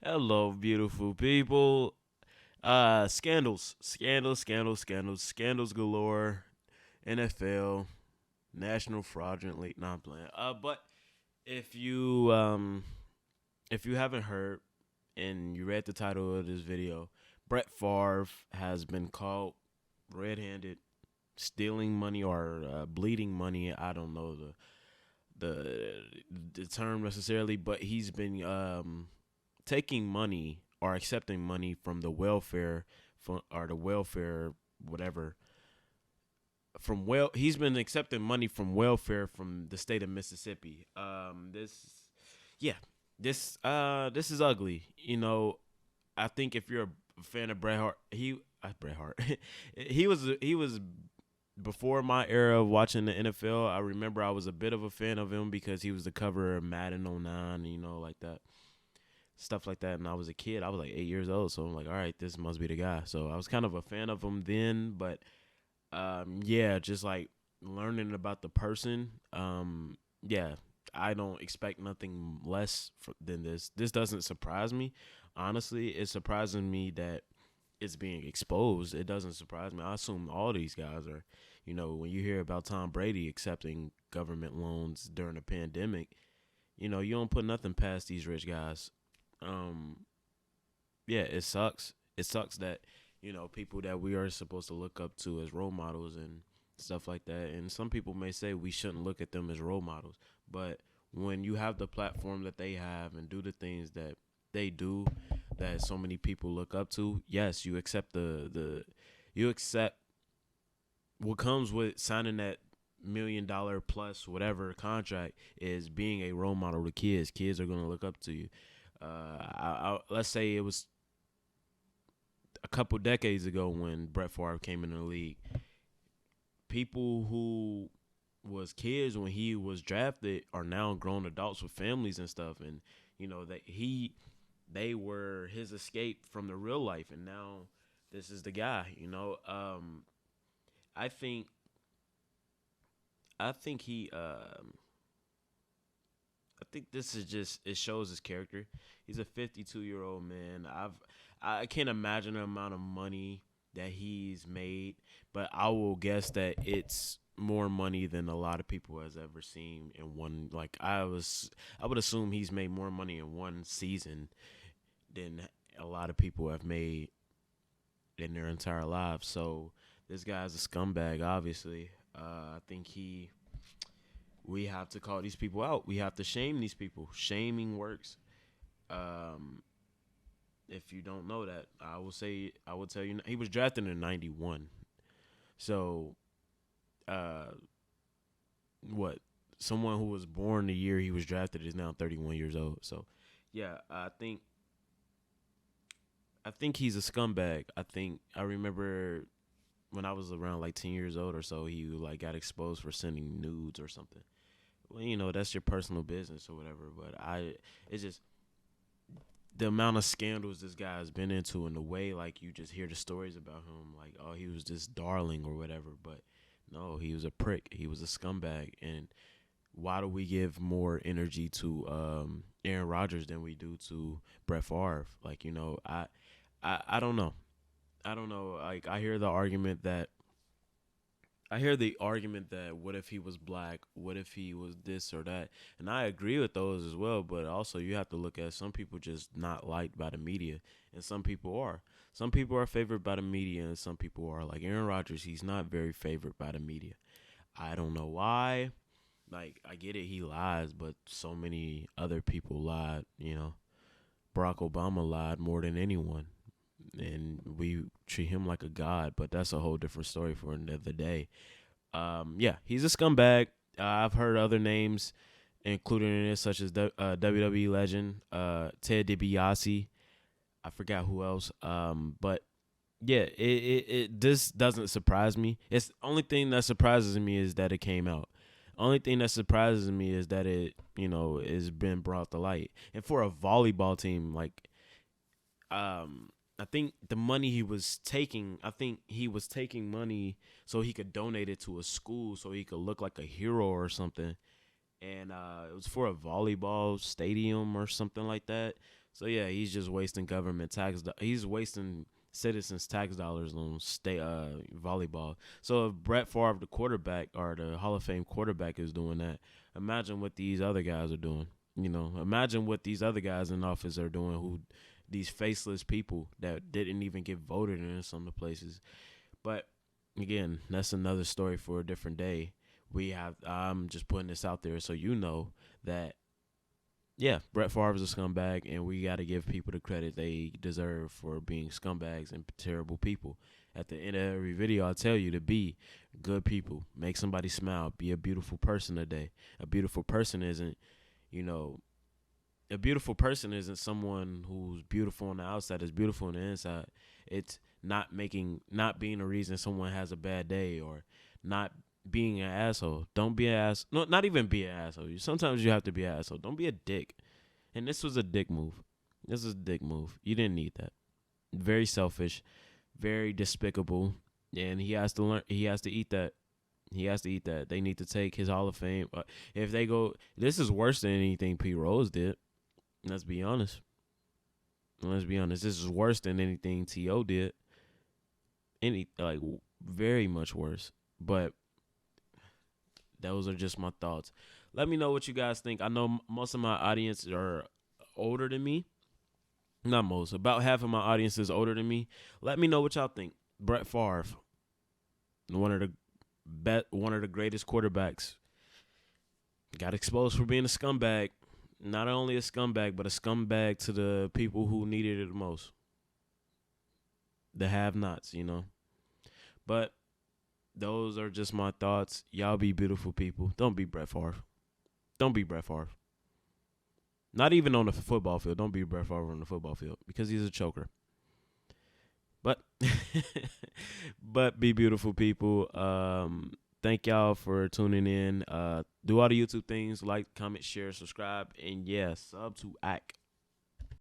Hello, beautiful people. Scandals galore. NFL, National Fraudulent League. Not playing. But if you um if you haven't heard and you read the title of this video, Brett Favre has been caught red-handed stealing money or bleeding money. I don't know the the term necessarily, but he's been taking money or accepting money from the welfare or the welfare whatever he's been accepting money from welfare from the state of Mississippi. Yeah, this is ugly. I think if you're a fan of Bret Hart, Bret Hart, he was before my era of watching the NFL. I remember I was a bit of a fan of him because he was the cover of Madden '09, like that stuff like that. And I was a kid. I was like 8 years old, so I'm like, all right, this must be the guy. So I was kind of a fan of him then, but yeah, just like learning about the person. Yeah, I don't expect nothing less than this. This doesn't surprise me. Honestly, it surprises me that it's being exposed. It doesn't surprise me. I assume all these guys are, when you hear about Tom Brady accepting government loans during a pandemic, you don't put nothing past these rich guys. Um, yeah, it sucks. It sucks that people that we are supposed to look up to as role models and stuff like that. And some people may say we shouldn't look at them as role models, but when you have the platform that they have and do the things that they do, that so many people look up to, yes, you accept the you accept what comes with signing that $1 million plus whatever contract is being a role model to kids. Kids are gonna look up to you. Let's say it was a couple decades ago when Brett Favre came in the league. People who was kids when he was drafted are now grown adults with families and stuff, and that they were his escape from the real life, and now this is the guy. I think I think he I think this is just it shows his character. He's a 52-year-old man. I can't imagine the amount of money that he's made, but I will guess that it's more money than a lot of people has ever seen in one. Like I would assume he's made more money in one season than a lot of people have made in their entire lives. So this guy's a scumbag. Obviously, I think we have to call these people out. We have to shame these people. Shaming works. Um, if you don't know that, I will tell you. He was drafted in '91. So, uh, what? Someone who was born the year he was drafted is now 31 years old. So, yeah, I think he's a scumbag. I remember when I was around like 10 years old or so, he like got exposed for sending nudes or something. Well, that's your personal business or whatever. But it's just the amount of scandals this guy has been into and the way like you just hear the stories about him, like, oh, he was this darling or whatever. But no, he was a prick. He was a scumbag. And why do we give more energy to Aaron Rodgers than we do to Brett Favre? Like, I don't know. I don't know. Like, I hear the argument that what if he was black? What if he was this or that? And I agree with those as well. But also, you have to look at some people just not liked by the media, and some people are. Some people are favored by the media, and some people are. Like Aaron Rodgers, he's not very favored by the media. I don't know why. Like, I get it, he lies, but so many other people lied. Barack Obama lied more than anyone, and we treat him like a god. But that's a whole different story for another day. Yeah, he's a scumbag. I've heard other names included in this, such as WWE legend Ted DiBiase. I forgot who else. But yeah, this doesn't surprise me. It's the only thing that surprises me is that it came out. Only thing that surprises me is that it, has been brought to light. And for a volleyball team, like, I think the money he was taking, I think he was taking money so he could donate it to a school so he could look like a hero or something. And it was for a volleyball stadium or something like that. So yeah, he's just wasting government tax. He's wasting citizens' tax dollars on state volleyball. So if Brett Favre, the quarterback or the Hall of Fame quarterback, is doing that, imagine what these other guys are doing. You know, imagine what these other guys in office are doing. Who these faceless people that didn't even get voted in some of the places. But again, that's another story for a different day. We have. I'm just putting this out there so you know that yeah, Brett Favre is a scumbag, and we got to give people the credit they deserve for being scumbags and terrible people. At the end of every video, I tell you to be good people, make somebody smile, be a beautiful person today. A beautiful person isn't, you know, a beautiful person isn't someone who's beautiful on the outside, is beautiful on the inside. It's not being a reason someone has a bad day or not being an asshole. Don't be an ass. No, not even be an asshole. Sometimes you have to be an asshole. Don't be a dick. And this was a dick move. This is a dick move. You didn't need that. Very selfish, very despicable, and he has to learn. He has to eat that. He has to eat that. They need to take his Hall of Fame. If they go, this is worse than anything Pete Rose did. Let's be honest. Let's be honest. This is worse than anything T.O. did. Very much worse. But those are just my thoughts. Let me know what you guys think. I know most of my audience are older than me. Not most. About half of my audience is older than me. Let me know what y'all think. Brett Favre, one of the greatest quarterbacks, got exposed for being a scumbag. Not only a scumbag, but a scumbag to the people who needed it the most. The have-nots, you know. But those are just my thoughts. Y'all be beautiful people. Don't be Brett Favre. Don't be Brett Favre. Not even on the football field. Don't be Brett Favre on the football field because he's a choker. But but be beautiful people. Thank y'all for tuning in. Do all the YouTube things, like, comment, share, subscribe, and yeah, sub to ACK.